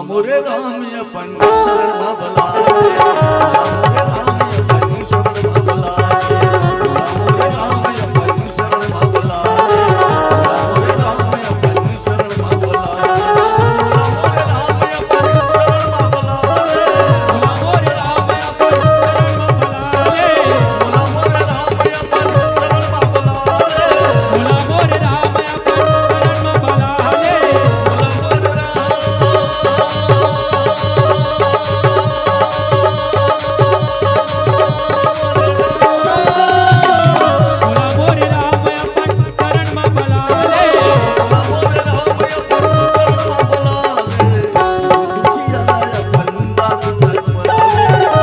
राम रे राम अपन शरण भलाए, राम रे राम अपन शरण भलाए, राम रे राम अपन शरण भलाए, राम रे राम अपन शरण भलाए, राम रे राम अपन शरण भलाए, राम रे राम अपन शरण भलाए,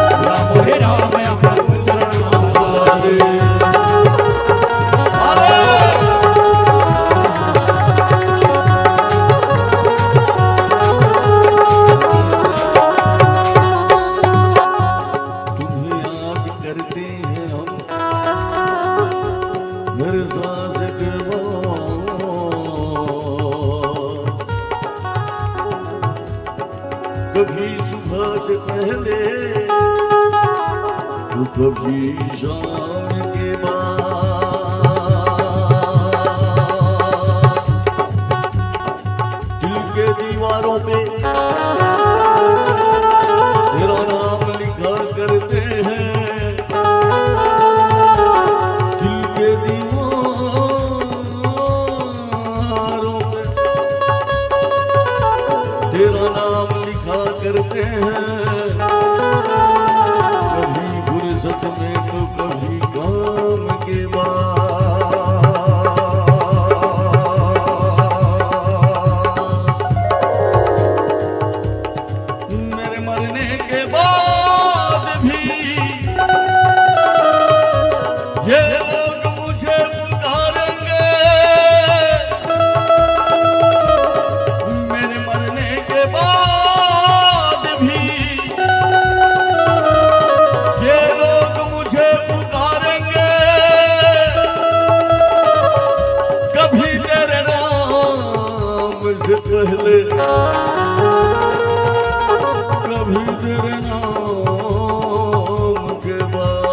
राम रे राम अपन शरण भलाए, राम रे राम अपन शरण कभी सुबह से पहले तो कभी शाम के बाद दिल के दीवारों पे तेरा नाम लिखा करते हैं, दिल के दीवारों पे तेरा नाम लिखा करते हैं, कभी फुर्सत में तो कभी काम के बाद। मेरे मरने के बाद भी ये लोग मुझे पुकारेंगे, मेरे मरने के बाद भी ये लोग मुझे पुकारेंगे, कभी तेरे नाम से पहले कभी तेरे नाम के बाद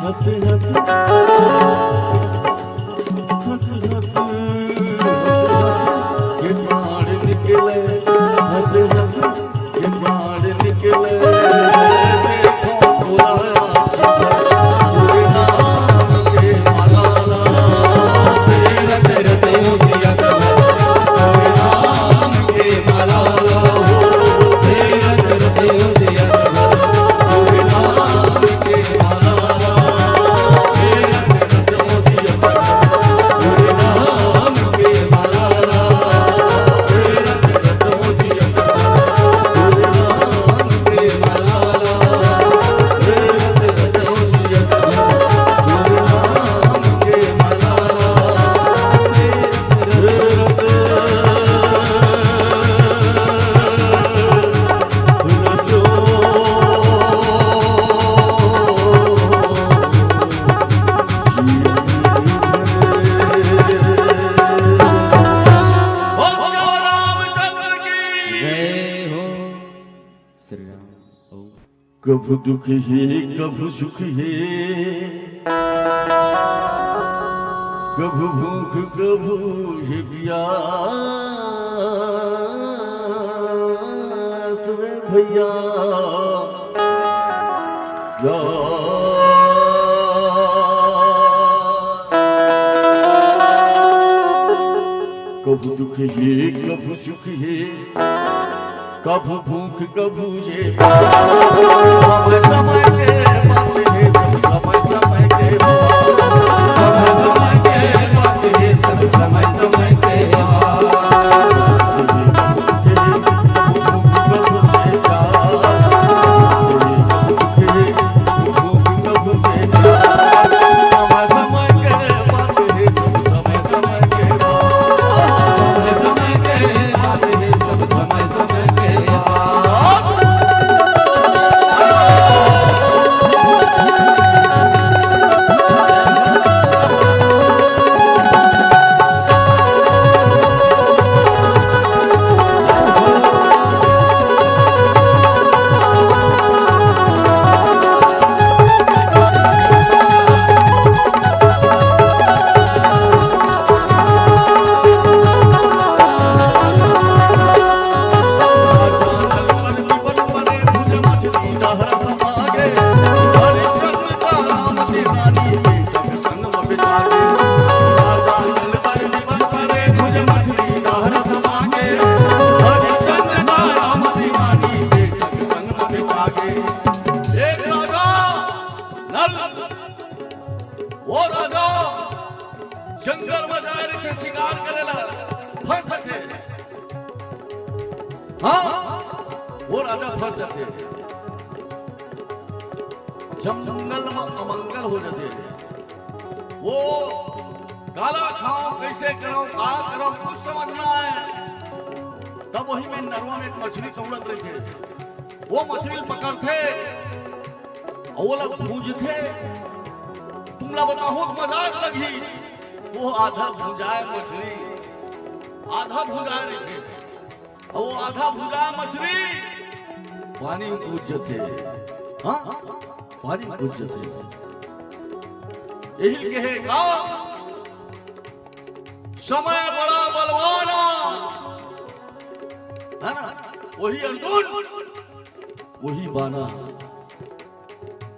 हंस हंस हंस हंस ये प्राण निकले हंस हंस ये प्राण निकले देखो बुलाया तेरे नाम के मलाला तेरा तेरा देव दिया तेरे नाम के मलाला तेरा तेरा देव दिया तेरे नाम के मलाला तेरा तेरा देव दिया तेरे नाम के मलाला तेरा तेरा देव दिया तेरे नाम के मलाला तेरा तेरा देव दिया तेरे नाम के मलाला कभु दुख है कभु सुख है कभु भूख कभु है प्यास रे भैया या कभु दुख है कभु सुख है कभु भूख कभु ये समय समय के बात है समय समय के समय के बात है समय समय के वो राजा जंगल में जाए थे शिकार करेला फंस थे हाँ वो राजा फंस जाते जंगल में अमंगल हो जाते वो काला खाओ कैसे करो का करो कुछ समझना है तब वही में नरवा में एक मछली कौड़त रही थे वो मछली पकड़ते और वो लोग भूंजते तुमला बताओ मजाक लगी वो आधा भुजाए मछली आधा भुजाए नहीं थे और वो आधा भुजाए मछली पानी में कूद जाते हाँ पानी में कूद जाते यही कहेगा समय बड़ा बलवाना है ना वही अर्जुन वही बाना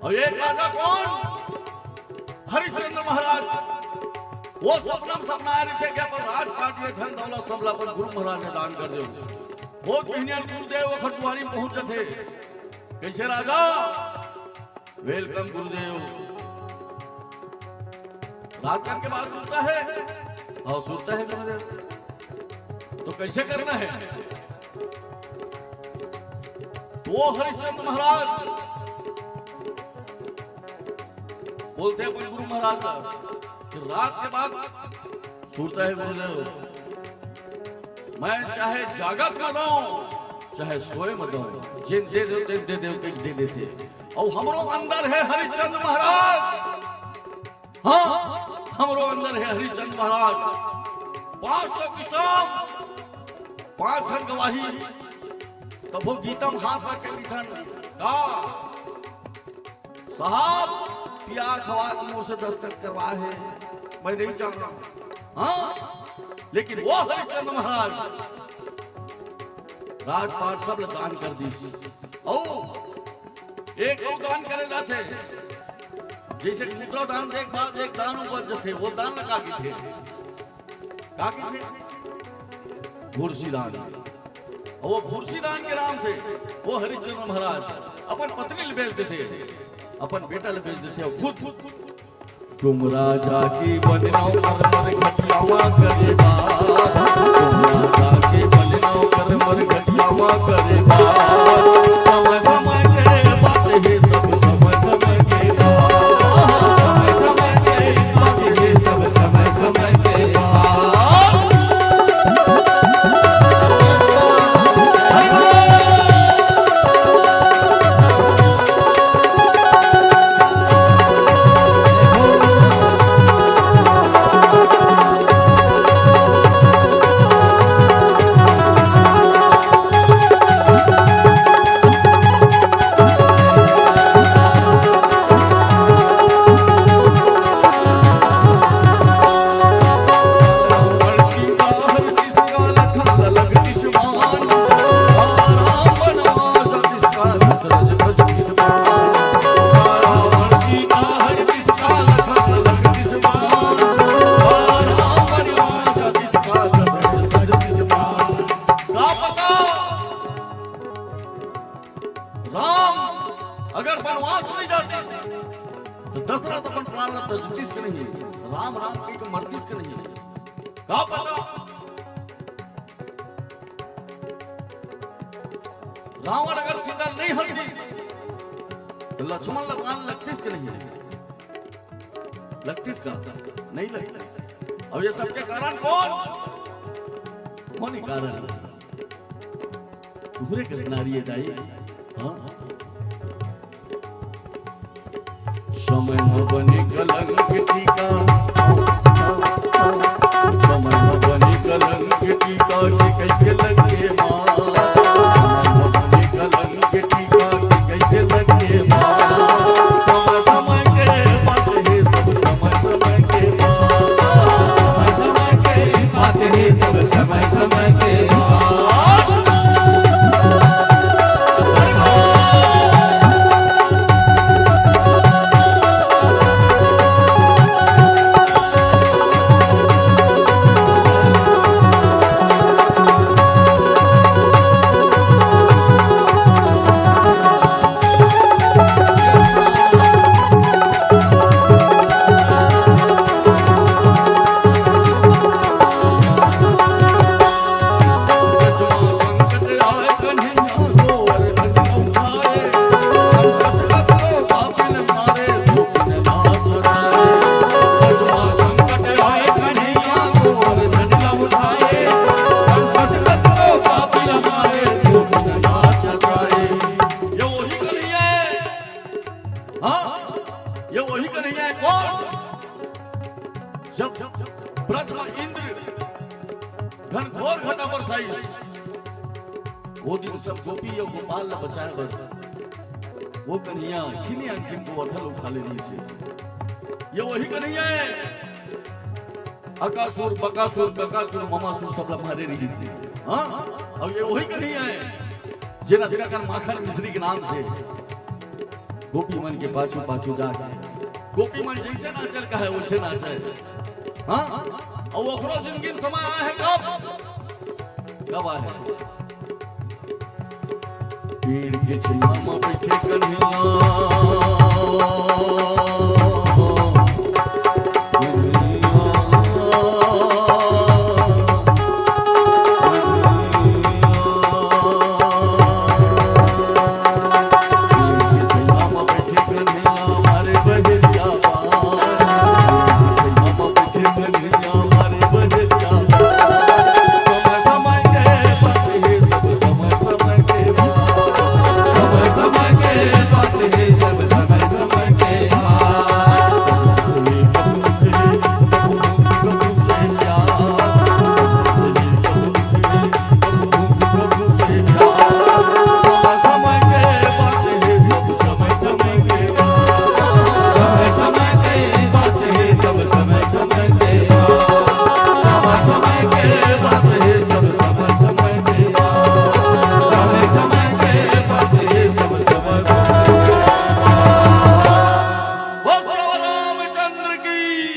और एक राजा कौन हरिश्चंद्र महाराज वो सपना रहे थे क्या पर राज काटिए धन दौलत सब पर गुरु महाराज ने दान कर दो बहुत महीने गुरुदेव खटवारी पहुंच थे कैसे राजा वेलकम गुरुदेव रात के बाद सुनता है और सुनता है गुरुदेव तो कैसे करना है वो हरिश्चंद्र महाराज बोलते हैं गुरु महाराज का कि रात के बाद सुनता है गुरुदेव मैं चाहे जागत में दूं चाहे सोए में दूं जिन दे देते और हमरो अंदर है हरिश्चंद्र महाराज हाँ हमरो अंदर है हरिश्चंद्र महाराज 500 किसान 5 जन गवाही कभो गीतम हाथ रख के लिखन का साहब या खवा मुंह से दस्तक करवा है, मैं नहीं जानता। हाँ, लेकिन वो हरिश्चंद्र महाराज राजपाट सब दान कर दी। एक और दान करे जाते जैसे दूसरा दान देख बाद एक दान ऊपर जो थे वो दान लगा के थे भूर्सी दान। और वो भूर्सी दान के नाम से वो हरिश्चंद्र महाराज अपन पत्नी बेचते थे, अपन बेटा बेचते थे। खुद तुम राजा की बननाओ कर मर घटियावा करे बात, तुम राजा की बननाओ कर मर घटियावा करे बात। समय समय के बात है सब समय समय के बात, समय समय के बात है सब समय समय के बात। अगर वनवास नहीं जाते तो दशरथ अपन प्राण तजतीस के नहीं, राम राम के मर्दिस के नहीं। का पता रावण अगर सीता नहीं हटती तो लक्ष्मण लगान लगतीस के नहीं, लगतीस का नहीं लगता। अब ये सबके कारण कौन ही कारण दूसरे किस नारी जाइए। हाँ, समय न बने कलंक टीका, समय न बने कलंक टीका कि कैसे लगे माँ, समय न बने कलंक टीका कि कैसे लगे माँ। समय समय के बात है सब समय समय के माँ, समय समय के बात है सब समय समय के माँ। ये वही कन्हैया है कौन? जब प्रथम इंद्र घनघोर घटा बरसाई, वो दिन सब गोपी और गोपाल ने बचाया गया। वो कन्हैया इसीलिए अंतिम को अथल उठा ले रही थी। ये वही कन्हैया है अकासुर बकासुर ककासुर ममासुर सब मारे रही थी। हाँ, अब ये वही कन्हैया है जिना दिनकर माखन मिश्री के नाम से गोपी मन के पाछू पाछू जाके गोपी मन जैसे नाचल का है वैसे नाचे। हाँ, और वो अखरो जिंदगी समय आया है कब आया है? पेड़ के छिमा में बैठे कन्हैया समय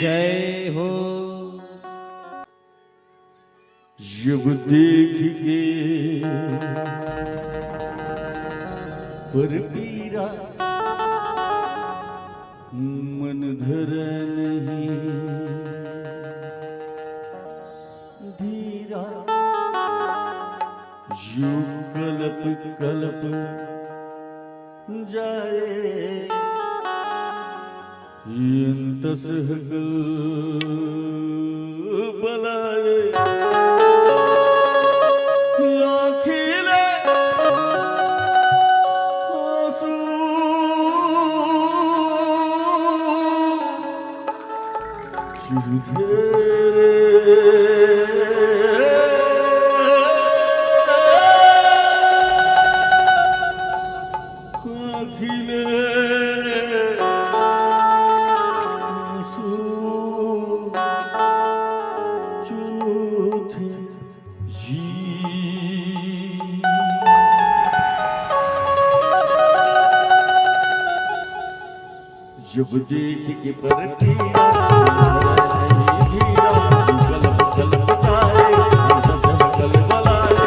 जय हो। जब देख के पर पीरा मन धर नहीं धीरा, जो कलप कलप जाए इंतसहकल बलाए, आखिले आंसू जब देख के पर पीरा कलप कलप जाए कल बलाए,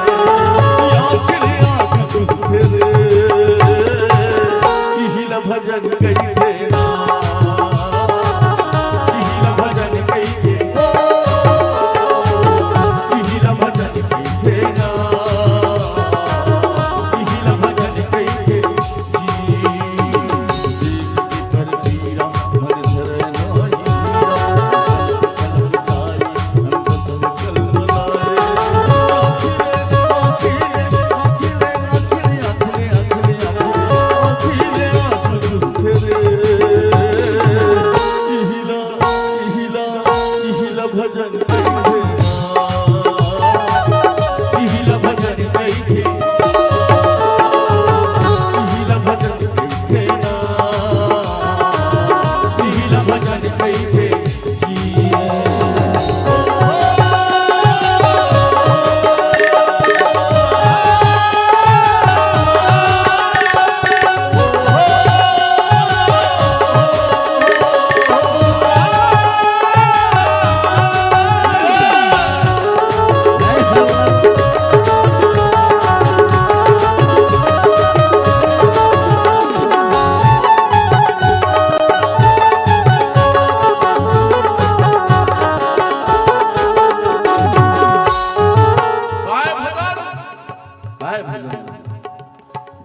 आखिर आंसू तेरे इहिला भजन कही थे ना, इहिला भजन कही थे, इहिला भजन कही थे ना, इहिला भजन कही थे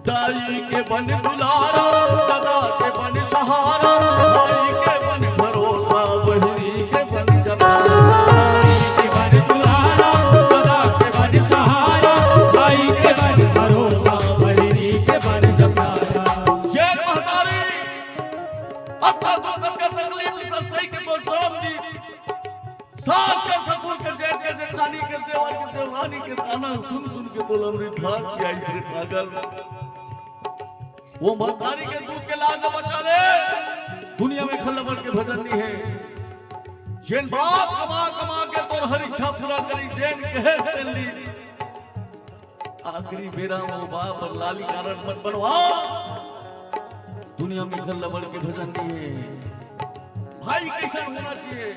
दाई के बन दुलारा, दादा के बन सहारा, भाई के बन भरोसा, बहनी के बन जतारा, दाई के बन दुलारा, दादा के बन सहारा, भाई के बन भरोसा, बहनी के बन जतारा। जय महतारी अपना दुख का तकलीफ का सही के पहुंचाम दी, सास का ससुर के जेठ के जेठानी के देवर के देवानी के ताना सुन सुन के बोल अमृत हाथ की आई श्री पागल, वो महतारी के दुख के लाज बचा ले, दुनिया में खलबल के भजन नहीं है। जैन बाप कमा कमा के तोर हर इच्छा पूरा करी, जैन कहे चली आखिरी बेरा वो बाप और लाली कारण मत बनवा, दुनिया में खलबल के भजन नहीं है। भाई कैसा होना चाहिए,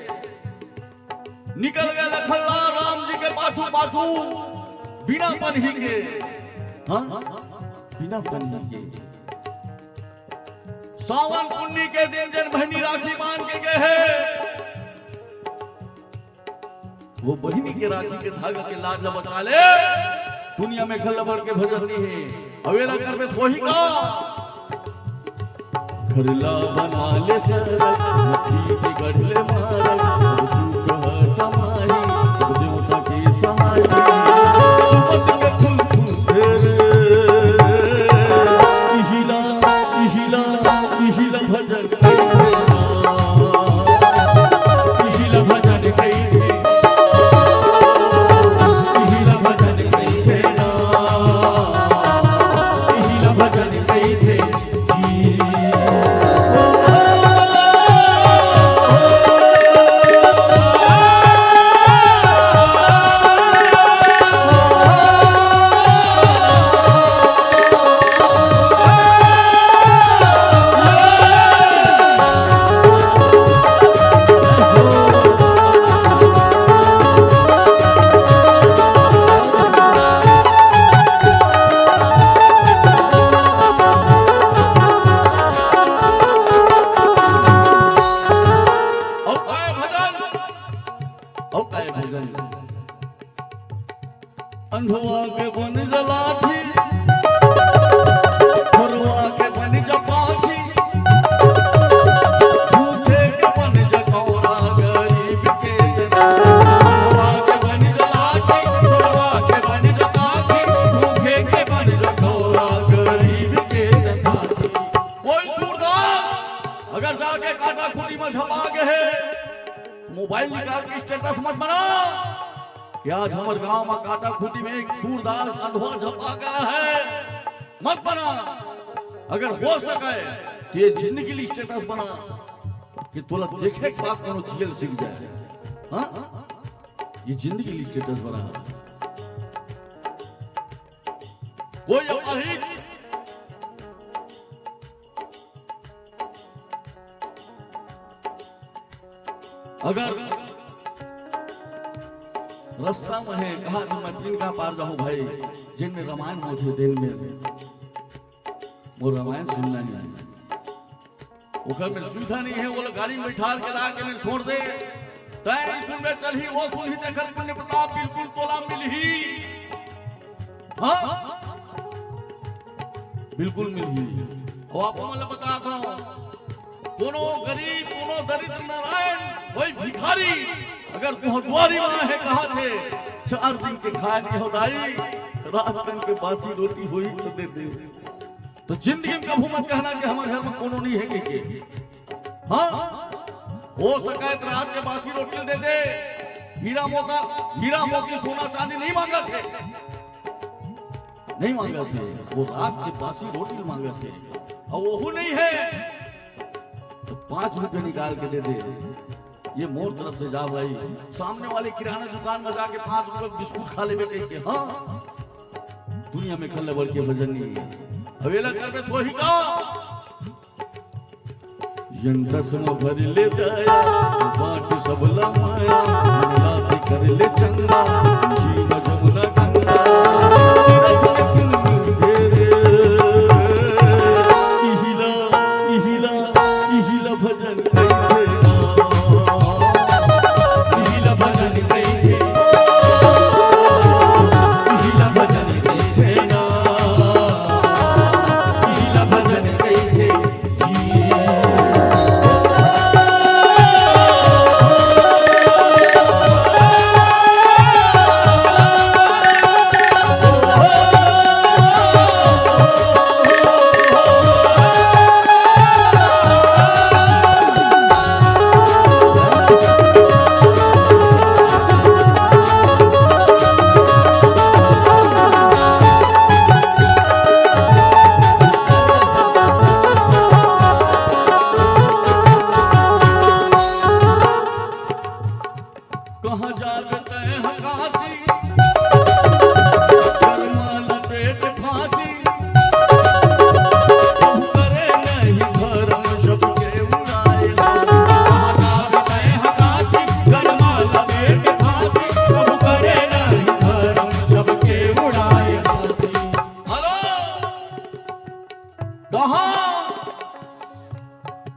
निकल गया लखल्ला राम जी के पाछू पाछू बिना पन्ही के, हाँ बिना पन्ही के, सावन पुन्नी के दिन जन बहनी राखी बांध के गए हैं, वो बहनी के राखी के धागा के लाज न बचा ले, दुनिया में खलबल के भजन नहीं है। अवेला कर में कोही का घरला बना ले सरक, नदी के गढ़ले मारक, सुख समाही देवता की सहाय, सुपत के फूल फूल तेरे इहिला इहिला इहिला भजन इहिला भजन कही थे, इहिला भजन कही थे ना, इहिला भजन कही थे जी। अंधुआ के बन जलाठी, खुरवा के बन जपाठी, भूखे के बन जकौरा गरीब के दशा। अंधुआ के बन जलाठी, खुरवा के बन जपाठी, भूखे के बन जकौरा गरीब के दशा। कोई सूरदास अगर जाके काटा खूटी में झपा के है, मोबाइल निकाल के स्टेटस मत बनाओ कि आज हमारे गांव में काटा खूटी में एक सूरदास अंधुआ झपा गया है, मत बना। अगर हो सके तो ये जिंदगी के लिए स्टेटस बना कि तोला देखे के बाद कोनो चीज सीख जाए। हाँ, ये जिंदगी के लिए स्टेटस बना। कोई अपहित अगर रास्ता में है कहा कि मैं दिन का पार जाऊं भाई, जिनमें रामायण मुझे दिन में वो रामायण सुनना ही है। वो घर में सुविधा नहीं है, वो लोग गाड़ी में बैठा के ला के छोड़ दे तय सुन में चल ही वो सुन ही देखकर पुण्य प्रताप बिल्कुल तोला मिल ही। हाँ बिल्कुल मिल ही। और आपको मैं बताता हूँ, दोनों गरीब दोनों दरिद्र नारायण वही भिखारी अगर द्वारी वहां है कहा थे 4 दिन के खाए नहीं हो दाई, रात दिन के बासी रोटी हुई तो दे दे। तो जिंदगी में कभी मत कहना कि हमारे घर में कोनो नहीं है के। हाँ हो सके तो रात के बासी रोटी दे दे। हीरा मोती सोना चांदी नहीं मांगा थे, नहीं मांगा थे, वो रात के बासी रोटी मांगे थे। और वो नहीं है तो 5 रुपए निकाल के दे दे, ये मोर तरफ से जा भाई। सामने वाले किराना दुकान में जाके 5 रुपए बिस्कुट खा ले कह के। हाँ दुनिया में खल्ले बढ़ के वजन नहीं है। हवेला कर में तो ही का यंतस में भर ले जाया बाट सब लमाया, मिलाते कर ले चंगा जीव जमुना गंगा।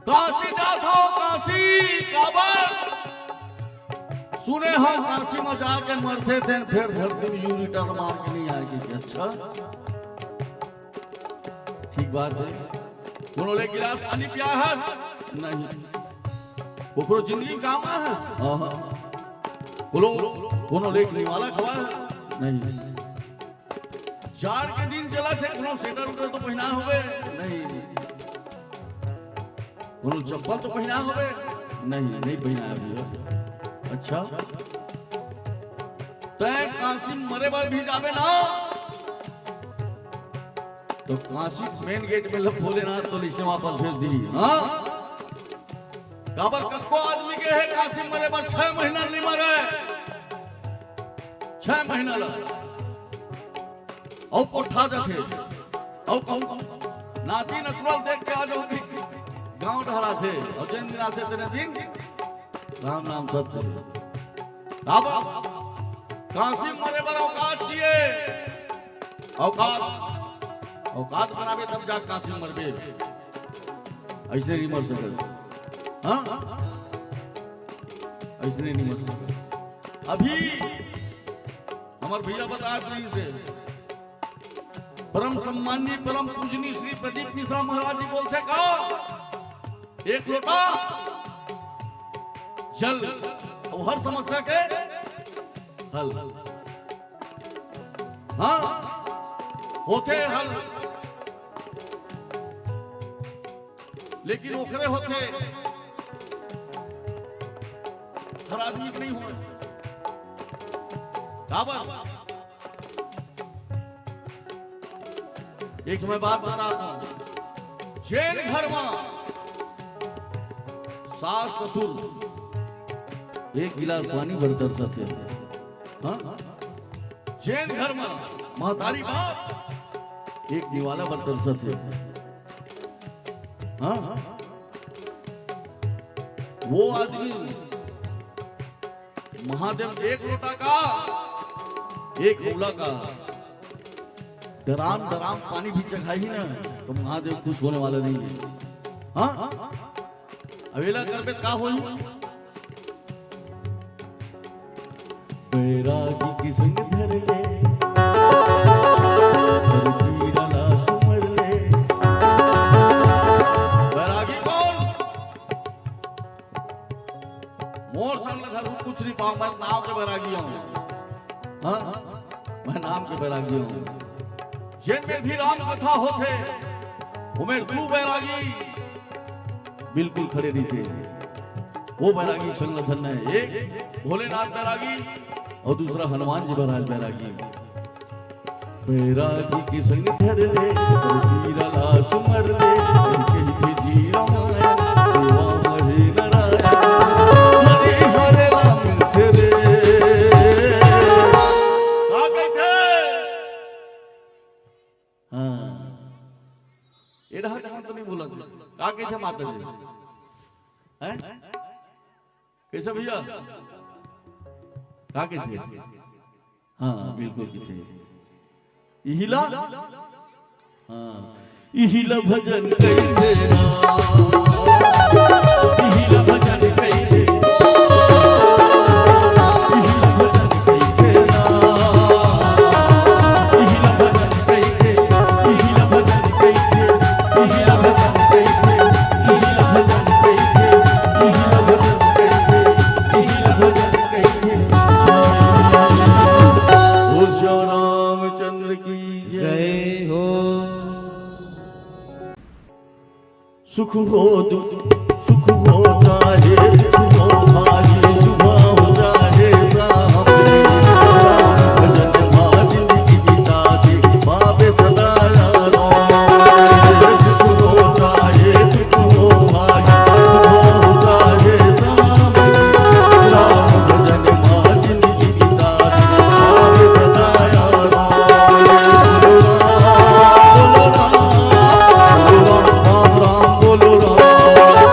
काशी जाता हो, काशी काबर सुने हो काशी में जाके मरते थे फिर धरती में यूं रिटर्न मार के नहीं आएगी। अच्छा ठीक बात है। दोनों ले गिलास पानी पिया है नहीं, ओकरो जिंदगी काम है। हां बोलो दोनों ले वाला खवा नहीं। 4 के दिन चला थे कोनो स्वेटर उटर तो पहना होवे नहीं, कोनो चप्पल तो पहना होवे नहीं, नहीं पहना अभी। अच्छा तय काशी मरे बार भी जावे ना तो काशी मेन गेट में लग भोलेनाथ तो लिस्टे वापस भेज दी। हाँ काबर कक्को आदमी के है काशी मरे बार 6 महीना नहीं मरे, 6 महीना लगा और पोठा जाके और नाती नसरल देख के आ जाओ गांव ढहरा थे और जैन दिन आते तेरे दिन राम नाम सब काबर काशी मरे बार औकात चाहिए, औकात बनावे तब जा काशी मरबे, ऐसे नहीं मर सकते। हाँ ऐसे नहीं मर सकते। अभी हमारे भैया बता दी से परम सम्मानी परम पूजनी श्री प्रदीप मिश्रा महाराज जी बोलते का एक लोटा जल और हर समस्या के हल। हाँ होते हल, लेकिन ओखरे होते हर आदमी के नहीं हुआ। एक मैं बात बताता हूं, जैन घर में सास ससुर एक गिलास पानी भर तरसा थे। हाँ? जैन घर में महतारी बाप एक निवाला भर तरसा थे। हाँ? वो आदमी महादेव एक लोटा का एक कौला का डराम डराम पानी भी चखाई ना तो महादेव खुश होने वाला नहीं है। हाँ? अवेला करबे का होई बैरागी की संग धर ले तीरा लाश मर ले। बैरागी कौन? मोर संग धर कुछ नहीं पाऊं, मैं नाम के बैरागी हूं। हाँ? मैं नाम के बैरागी हूं। जैन में भी राम कथा होते उमेर दू बैरागी बिल्कुल खड़े नहीं थे। वो बैरागी संगठन है, एक भोलेनाथ बैरागी और दूसरा हनुमान जी महाराज बैरागी। बैरागी की संग धर ले तीरा लाश मर ले उनके जी रामायण सेवा हरे नारायण हरे हरे राम से रे। का कहते हाँ ये रहा कहां तो नहीं बोला था। का कहते माता जी हैं कैसे भैया का कहते? हाँ बिल्कुल कहते इहिला। हाँ इहिला भजन कइले इहिला भजन कइले इहिला भजन कइले इहिला भजन कइले इहिला भजन कइले इहिला भजन कइले इहिला भजन कइले इहिला भजन कइले इहिला भजन कइले। ओ श्री रामचंद्र की जय हो। सुख हो दुख सुख हो चाहे दुख हो भाग्य सुबह हो चाहे सामने भजन मां जिंदगी बिता दे पावे सदा यारो। सुख हो चाहे दुख हो भाग्य सुबह हो चाहे सामने राम भजन मां जिंदगी बिता दे पावे सदा यारो। बोलो राम बोलो राम बोलो राम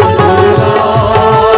बोलो राम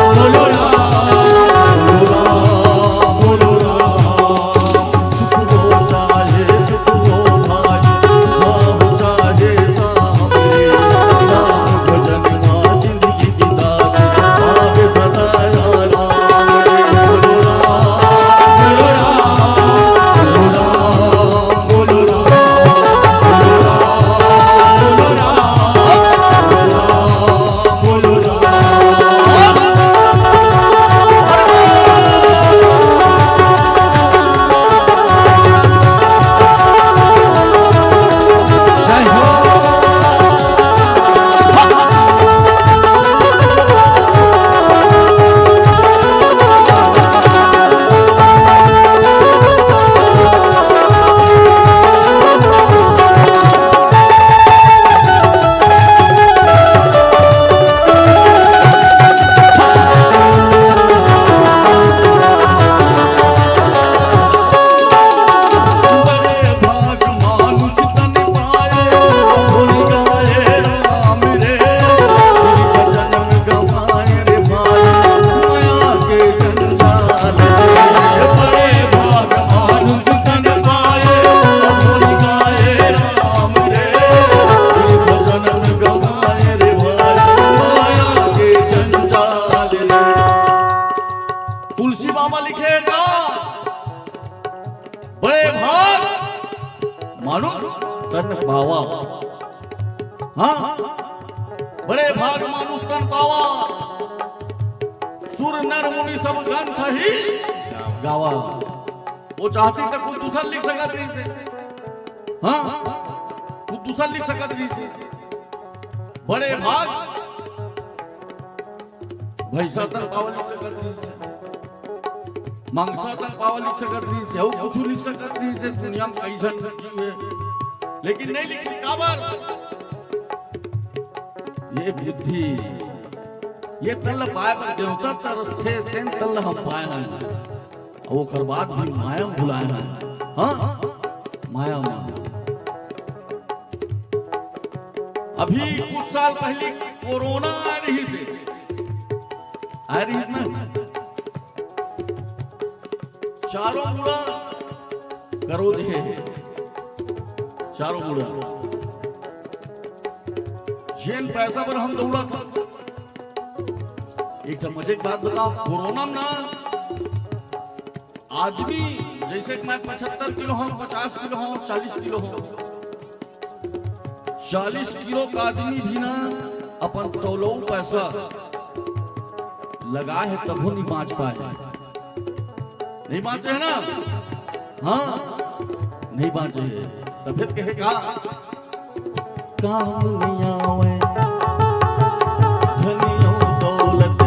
मानुष तन पावा। हाँ, बड़े भाग मानुष तन पावा, सुर नर मुनि सब ग्रंथ ही गावा। वो चाहती तो कुछ दूसरा लिख सकत नहीं से। हाँ, कुछ दूसरा लिख सकत नहीं से। बड़े भाग भैसा तन पावा लिख सकत नहीं से, मांगसा तन पावा लिख सकत नहीं से, और कुछ लिख सकत नहीं से। दुनिया में कैसा जीव है, लेकिन नहीं लिखी काबर। ये बुद्धि, ये तल पाए पर देवता तरस्थे तेन तल हम पाए हैं, और ओकर बाद भी माया भुलाए हैं। हाँ, माया में अभी कुछ साल पहले कोरोना आ रही से, आ रही है ना, चारों मुड़ा करो दे, चारों मुड़ा जेन पैसा पर हम दौड़ा था। एक तो मुझे एक बात बताओ, कोरोना में ना आदमी जैसे कि मैं 75 किलो हूं, 50 किलो हूं, 40 किलो हूं, 40 किलो का आदमी भी ना अपन तौलो पैसा लगा है तब नहीं बाँच पाए। नहीं बाँचे है ना, हाँ नहीं बाँचे है। तबियत कहेगा काम नहीं आवे धनियों दौलत,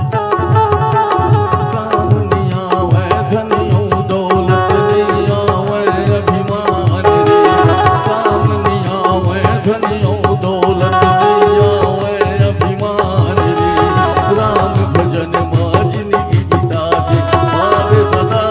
काम नहीं आवे धनियों दौलत, नहीं आवे अभिमान रे, काम नहीं आवे धनियों दौलत, नहीं आवे अभिमान रे। राम भजन मां जिंदगी बिता दे, मारे सदा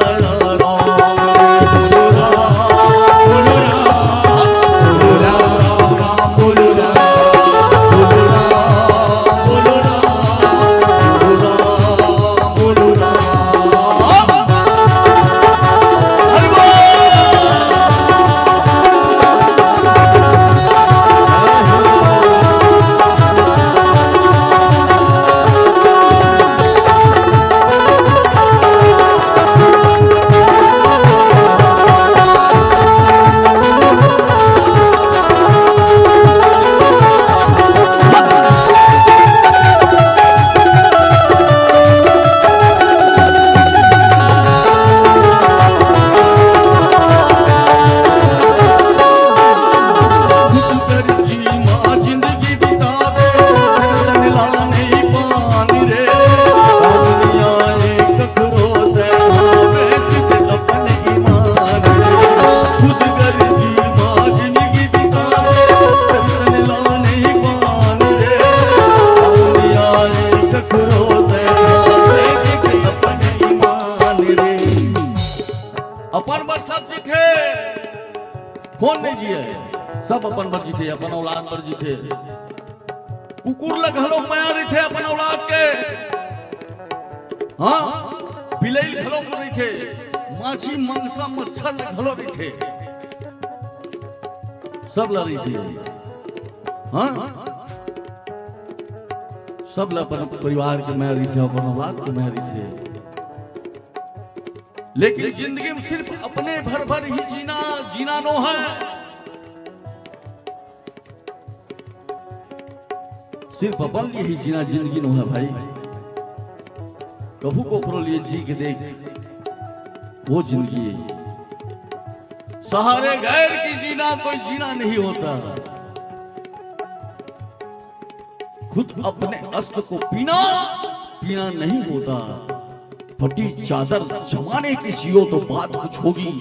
अपन पर सब जीते, कौन नहीं जिए, सब अपन पर जीते, अपन औलाद पर जीते। कुकुर लगलो माया रही थे अपन औलाद के, हाँ बिलाई घलो में रही थे, माछी मंगसा मच्छर लगलो रही थे, सब लड़ी थी। हाँ, सब अपन परिवार के मैं रही थे, अपन औलाद के मैं रही थे। लेकिन जिंदगी में सिर्फ अपने भर भर ही जीना नो है। सिर्फ अपन लिए ही जीना जिंदगी नो है भाई। कभू को लिए जी के देख, वो जिंदगी है। सहारे गैर की जीना कोई जीना नहीं होता। खुद अपने अस्त को पीना नहीं होता। फटी चादर जमाने की सियो तो बात कुछ होगी,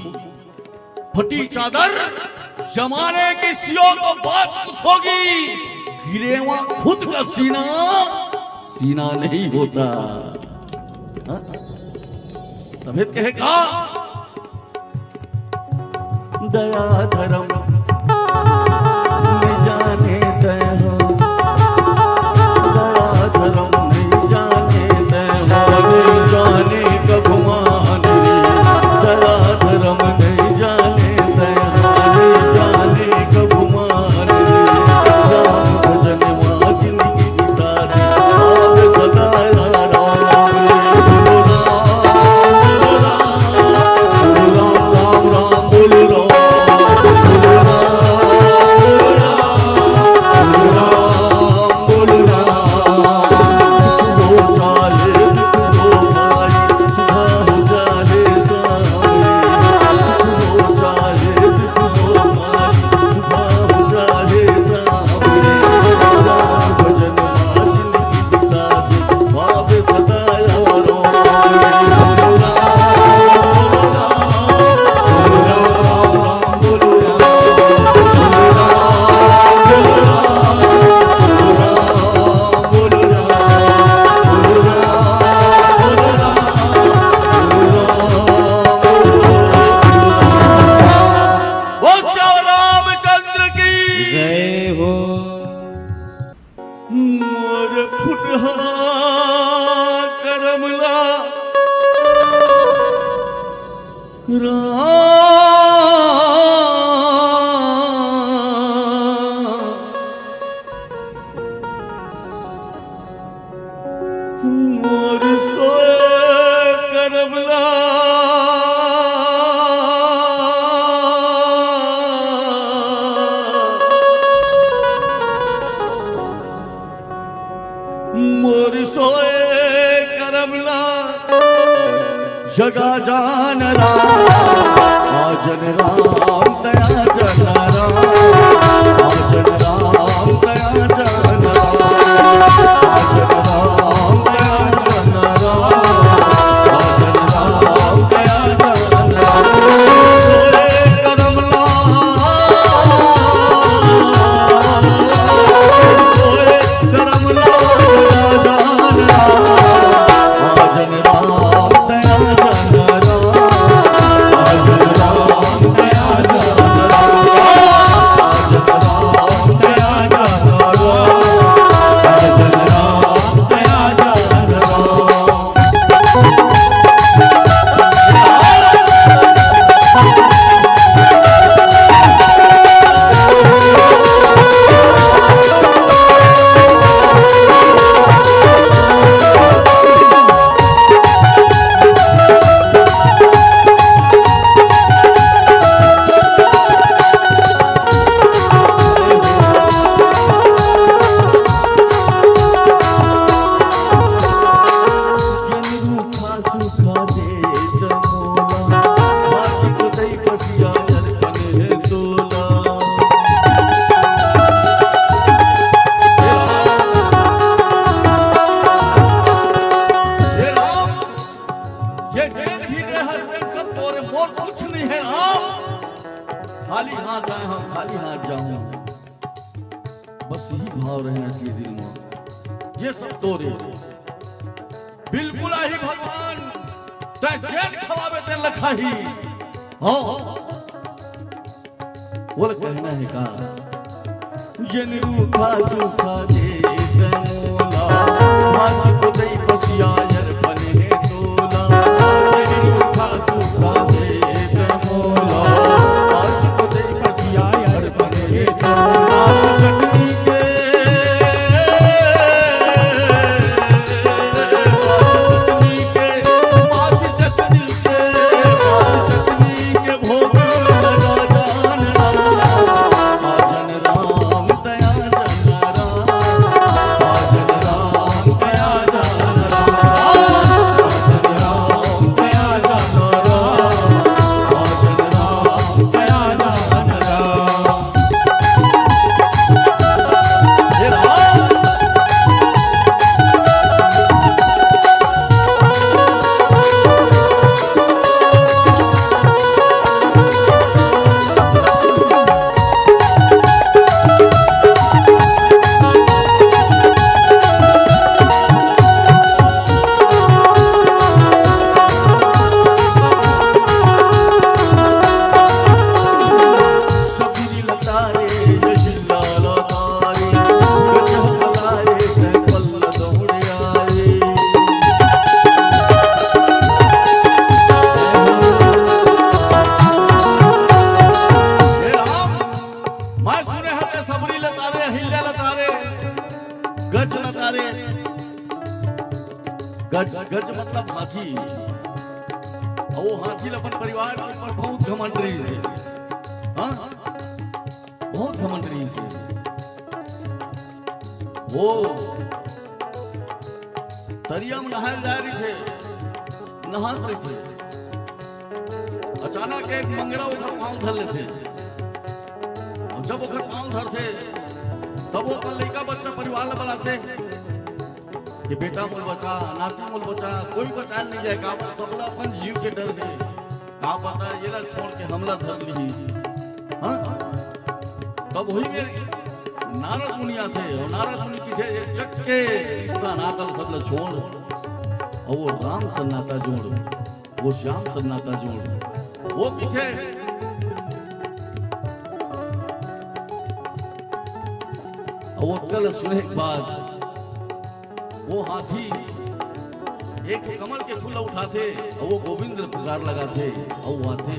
फटी चादर जमाने की सियो तो बात कुछ होगी। गिरेवा खुद का सीना नहीं होता। तबियत कहेगा दया धर्म न जाने तय हो, दया धर्म नहीं जाने तय हो, नहीं जाने कब मान रे, दया धर्म नहीं जाने तय हो, नहीं जाने कब मान रे। राम भजन मां जिंदगी बिता दे, आप सदा राम राम राम बोलो राम, करमला मोर सोए करमला मोर सोए करमला जगा जान आजन राम दया जन राम आजन राम दया जन राम आजन राम दया जन राम आजन राम दया जन राम सोए करमला सोए करमला आजन राम दया जन खाली हाथ आए हम खाली हाथ जाऊं, बस यही भाव रहना चाहिए दिल में। ये सब तोरे बिल्कुल ही भगवान ते जेल खवावे ते लखाही हो बोल कहना है का जन रूखा सूखा दे तमोला माज को दई पसिया जर बने तोला जन रूखा सूखा दे तमोला माज को दई पसिया जर बने तोला चटनी के भोग लगा जान आजन राम दया जन राम आजन राम दया जन राम आजन राम दया जन राम आजन राम दया जन राम हे राम सबरी लतारे जहिला लतारे गजह कलारे ते पल्ल दौड़े आए हे राम मैं सुने हते सबरी लतारे हिल्ला लतारे गज लतारे गज गज मतलब हाथी और वो हाथी अपन परिवार के ऊपर बहुत घमंड रही है हाँ बहुत घमंड रही है वो दरिया में नहाए जा रही थे नहा रहे थे अचानक एक मंगरा उधर पांव धर लेते और जब उधर पांव धरते तब वो अपन लड़का बच्चा परिवार में बनाते कि बेटा मोल बचा नाती मोल बचा कोई बचा नहीं जाए का सबला अपन जीव के डर में का पता ये ना छोड़ के हमला धर ली हाँ तब वही में नारद मुनि आते और नारद मुनि पीछे जग के इसका नातल सबला छोड़ और वो राम सन्नाता जोड़ वो श्याम सन्नाता जोड़ वो पीछे और वो कल सुने के बाद वो हाथी एक वो कमल के फूल उठाते और वो गोविंद पुकार लगाते और वो आते,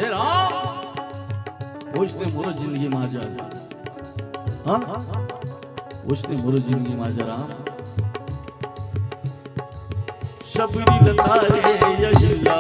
हे राम उसने मोर जिंदगी माजा, हाँ उसने मोर जिंदगी माजा राम। शबरी लतारे यहिला